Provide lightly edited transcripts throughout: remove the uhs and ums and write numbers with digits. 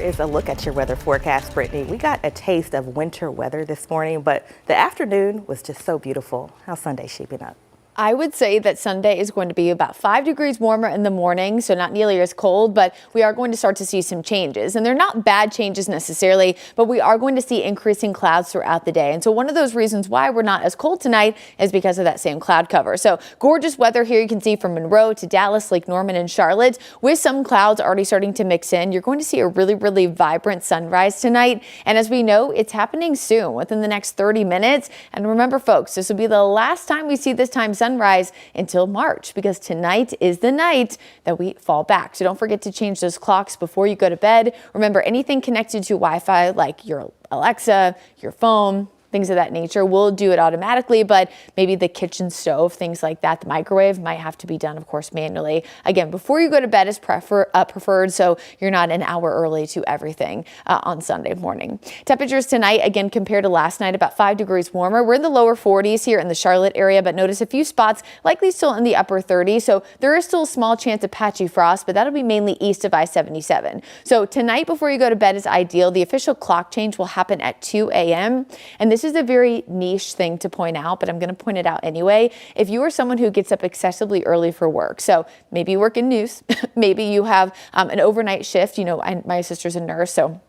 is a look at your weather forecast, Brittany. We got a taste of winter weather this morning, but the afternoon was just so beautiful. How's Sunday shaping up? I would say that Sunday is going to be about 5 degrees warmer in the morning, so not nearly as cold, but we are going to start to see some changes. And they're not bad changes necessarily, but we are going to see increasing clouds throughout the day. And so one of those reasons why we're not as cold tonight is because of that same cloud cover. So gorgeous weather here. You can see from Monroe to Dallas, Lake Norman and Charlotte, with some clouds already starting to mix in. You're going to see a really vibrant sunrise tonight. And as we know, it's happening soon, within the next 30 minutes. And remember, folks, this will be the last time we see this time sunrise until March, because tonight is the night that we fall back. So don't forget to change those clocks before you go to bed. Remember, anything connected to Wi-Fi, like your Alexa, your phone, things of that nature, will do it automatically, but maybe the kitchen stove, things like that, the microwave might have to be done, of course, manually. Again, before you go to bed is preferred, so you're not an hour early to everything on Sunday morning. Temperatures tonight, again, compared to last night, about 5 degrees warmer. We're in the lower 40s here in the Charlotte area, but notice a few spots likely still in the upper 30s, so there is still a small chance of patchy frost, but that'll be mainly east of I-77. So tonight before you go to bed is ideal. The official clock change will happen at 2 a.m. and this is a very niche thing to point out, but I'm going to point it out anyway. If you are someone who gets up excessively early for work, so maybe you work in news, maybe you have an overnight shift, you know, my sister's a nurse, so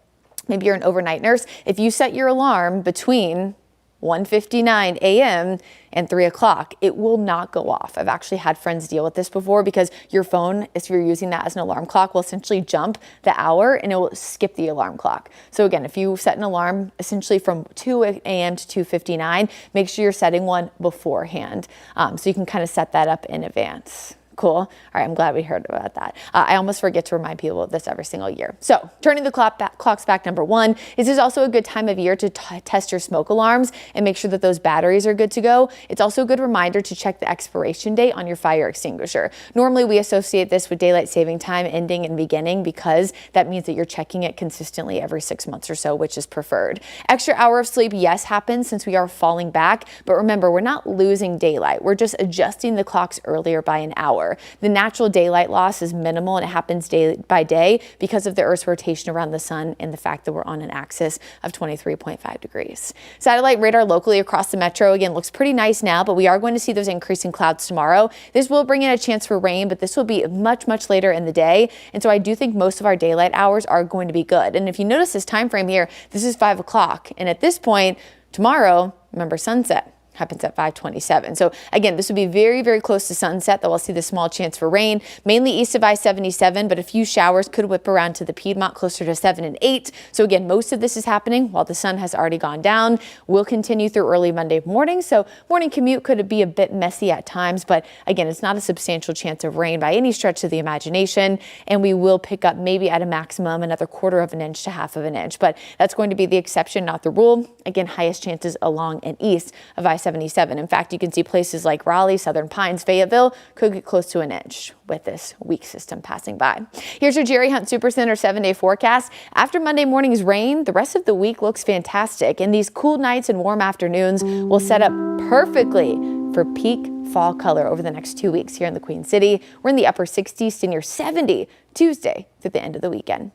maybe you're an overnight nurse. If you set your alarm between 1:59 a.m. and 3 o'clock, it will not go off. I've actually had friends deal with this before, because your phone, if you're using that as an alarm clock, will essentially jump the hour and it will skip the alarm clock. So again, if you set an alarm essentially from 2 a.m. to 2:59, make sure you're setting one beforehand, so you can kind of set that up in advance. Cool. All right, I'm glad we heard about that. I almost forget to remind people of this every single year. So turning the clocks back, number one, this is also a good time of year to test your smoke alarms and make sure that those batteries are good to go. It's also a good reminder to check the expiration date on your fire extinguisher. Normally we associate this with daylight saving time ending and beginning, because that means that you're checking it consistently every 6 months or so, which is preferred. Extra hour of sleep, yes, happens since we are falling back, but remember, we're not losing daylight. We're just adjusting the clocks earlier by an hour. The natural daylight loss is minimal, and it happens day by day because of the Earth's rotation around the sun and the fact that we're on an axis of 23.5 degrees. Satellite radar locally across the metro, again, looks pretty nice now, but we are going to see those increasing clouds tomorrow. This will bring in a chance for rain, but this will be much later in the day. And so I do think most of our daylight hours are going to be good. And if you notice this time frame here, this is 5 o'clock. And at this point tomorrow, remember, sunset happens at 5:27. So again, this would be very close to sunset that we'll see the small chance for rain, mainly east of I-77, but a few showers could whip around to the Piedmont closer to 7 and 8. So again, most of this is happening while the sun has already gone down. We'll continue through early Monday morning, so morning commute could be a bit messy at times, but again, it's not a substantial chance of rain by any stretch of the imagination, and we will pick up maybe at a maximum another 1/4 of an inch to 1/2 of an inch, but that's going to be the exception, not the rule. Again, highest chances along and east of I-77. In fact, you can see places like Raleigh, Southern Pines, Fayetteville could get close to an inch with this weak system passing by. Here's your Jerry Hunt Supercenter 7-day forecast. After Monday morning's rain, the rest of the week looks fantastic, and these cool nights and warm afternoons will set up perfectly for peak fall color over the next 2 weeks here in the Queen City. We're in the upper 60s to near 70 Tuesday through the end of the weekend.